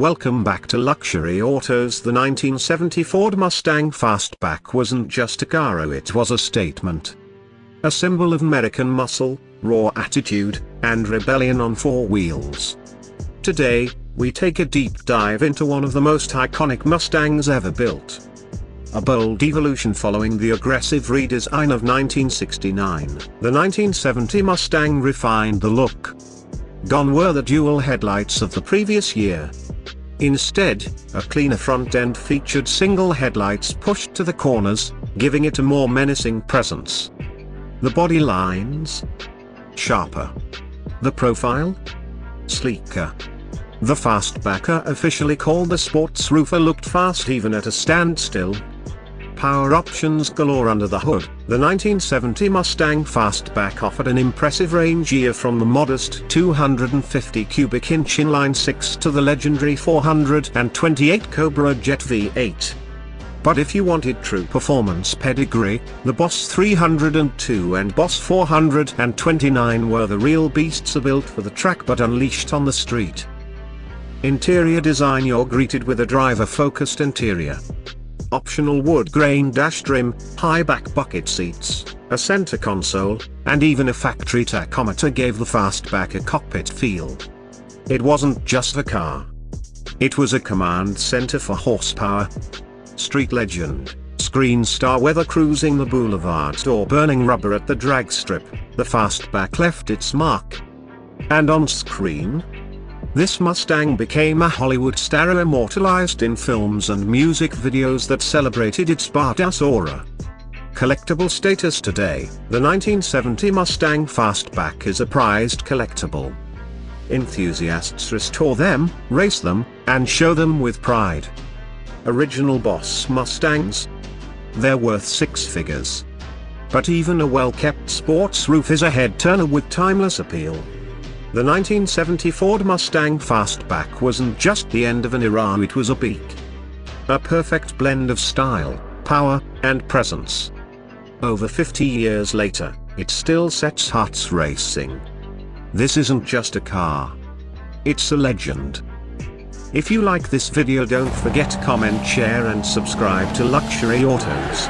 Welcome back to Luxury Autos. The 1970 Ford Mustang Fastback wasn't just a car, it was a statement. A symbol of American muscle, raw attitude, and rebellion on four wheels. Today, we take a deep dive into one of the most iconic Mustangs ever built. A bold evolution following the aggressive redesign of 1969. The 1970 Mustang refined the look. Gone were the dual headlights of the previous year. Instead, a cleaner front end featured single headlights pushed to the corners, giving it a more menacing presence. The body lines? Sharper. The profile? Sleeker. The Fastbacker, officially called the sports roofer, looked fast even at a standstill. Power options galore under the hood. The 1970 Mustang Fastback offered an impressive range from the modest 250 cubic inch inline six to the legendary 428 Cobra Jet V8. But if you wanted true performance pedigree, the Boss 302 and Boss 429 were the real beasts, built for the track but unleashed on the street. Interior design: you're greeted with a driver-focused interior. Optional wood grain dash trim, high back bucket seats, a center console, and even a factory tachometer gave the Fastback a cockpit feel. It wasn't just a car. It was a command center for horsepower. Street legend, screen star, whether cruising the boulevards or burning rubber at the drag strip, the Fastback left its mark. And on screen? This Mustang became a Hollywood star, immortalized in films and music videos that celebrated its badass aura. Collectible status today: the 1970 Mustang Fastback is a prized collectible. Enthusiasts restore them, race them, and show them with pride. Original Boss Mustangs? They're worth six figures. But even a well-kept sports roof is a head-turner with timeless appeal. The 1970 Ford Mustang Fastback wasn't just the end of an era, it was a peak. A perfect blend of style, power, and presence. Over 50 years later, it still sets hearts racing. This isn't just a car. It's a legend. If you like this video, don't forget to comment, share and subscribe to Luxury Autos.